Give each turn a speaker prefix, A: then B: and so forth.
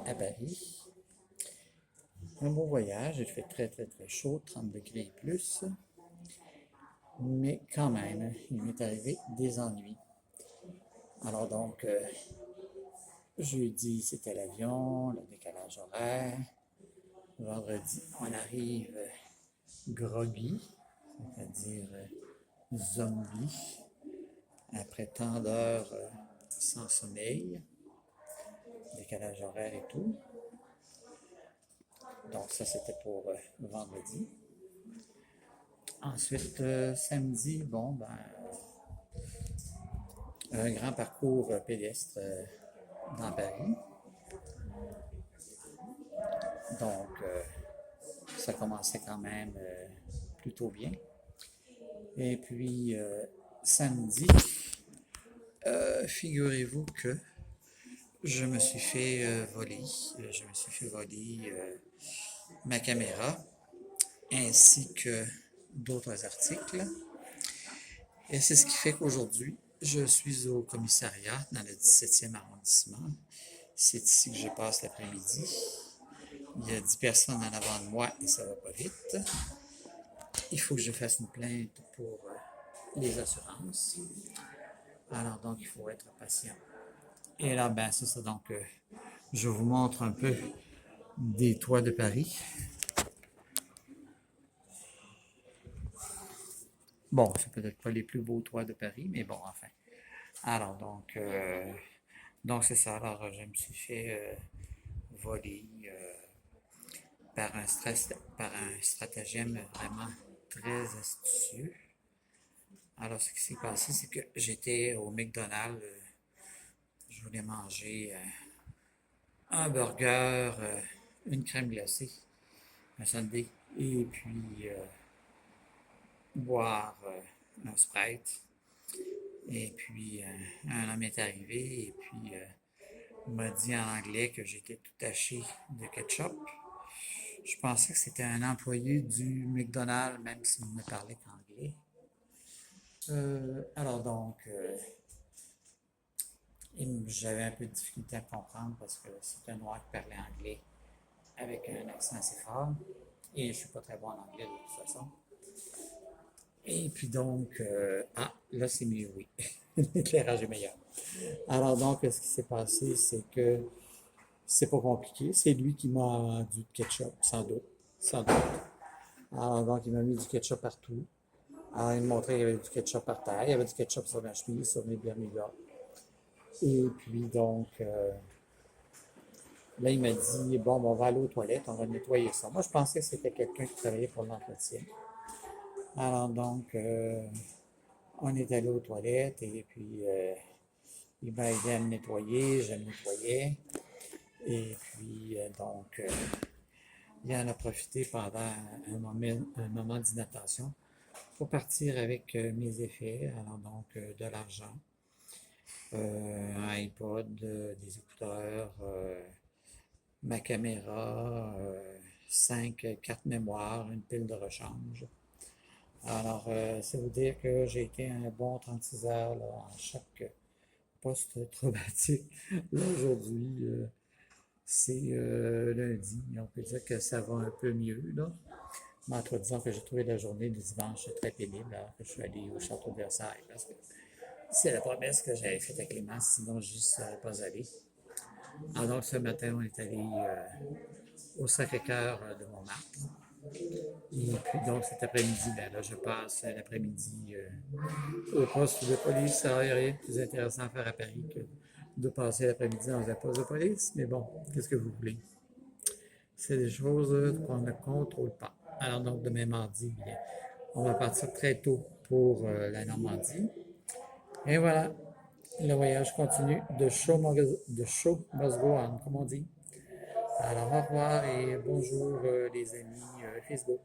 A: à Paris. Un beau voyage, il fait très très très chaud, 30 degrés et plus, mais quand même, il m'est arrivé des ennuis. Alors donc, jeudi c'était l'avion, le décalage horaire. Vendredi, on arrive groggy, c'est-à-dire zombie, après tant d'heures sans sommeil, décalage horaire et tout. Donc ça, c'était pour vendredi. Ensuite, samedi, bon, ben, un grand parcours pédestre dans Paris. Donc, ça commençait quand même plutôt bien. Et puis, samedi, figurez-vous que je me suis fait voler. Je me suis fait voler ma caméra ainsi que d'autres articles. Et c'est ce qui fait qu'aujourd'hui, je suis au commissariat dans le 17e arrondissement. C'est ici que je passe l'après-midi. Il y a 10 personnes en avant de moi et ça va pas vite. Il faut que je fasse une plainte pour les assurances. Alors donc, il faut être patient. Et là, ben c'est ça. Donc, je vous montre un peu des toits de Paris. Bon, c'est peut-être pas les plus beaux toits de Paris, mais bon, enfin. Alors donc c'est ça. Alors, je me suis fait voler par un stratagème vraiment très astucieux. Alors, ce qui s'est passé, c'est que j'étais au McDonald's. Je voulais manger un burger, une crème glacée, un sundae, et puis boire un Sprite. Et puis, un homme est arrivé et puis m'a dit en anglais que j'étais tout taché de ketchup. Je pensais que c'était un employé du McDonald's, même s'il ne parlait qu'anglais. Alors donc, j'avais un peu de difficulté à comprendre parce que c'est un noir qui parlait anglais avec un accent assez fort. Et je suis pas très bon en anglais de toute façon. Et puis donc, là c'est mieux, oui. L'éclairage est meilleur. Alors donc, ce qui s'est passé, c'est que c'est pas compliqué. C'est lui qui m'a du ketchup, sans doute. Sans doute. Alors donc, il m'a mis du ketchup partout. Alors, il me montrait qu'il y avait du ketchup par terre. Il y avait du ketchup sur ma chemise, sur mes Bermudas. Et puis donc, là, il m'a dit, bon, ben, on va aller aux toilettes, on va nettoyer ça. Moi, je pensais que c'était quelqu'un qui travaillait pour l'entretien. Alors donc, on est allé aux toilettes et puis il m'a aidé à me nettoyer, je me nettoyais. Et puis, donc, il en a profité pendant un moment d'inattention pour partir avec mes effets, alors donc de l'argent, un iPod, des écouteurs, ma caméra, 5 cartes mémoire, une pile de rechange. Alors, ça veut dire que j'ai été un bon 36 heures là, en choc post-traumatique. Là, aujourd'hui, c'est lundi. On peut dire que ça va un peu mieux, là. Mais en tout cas, disons que j'ai trouvé la journée du dimanche très pénible alors que je suis allé au château de Versailles parce que c'est la promesse que j'avais faite à Clément, sinon je n'y serais pas allé. Alors ce matin, on est allé au Sacré-Cœur de Montmartre. Et puis donc cet après-midi, ben là, je passe l'après-midi au poste de police. Alors, il n'y a rien de plus intéressant à faire à Paris que de passer l'après-midi dans un poste de police. Mais bon, qu'est-ce que vous voulez? C'est des choses qu'on ne contrôle pas. Alors donc demain mardi, bien, on va partir très tôt pour la Normandie. Et voilà, le voyage continue. The show must go on, comme on dit. Alors au revoir et bonjour les amis Facebook.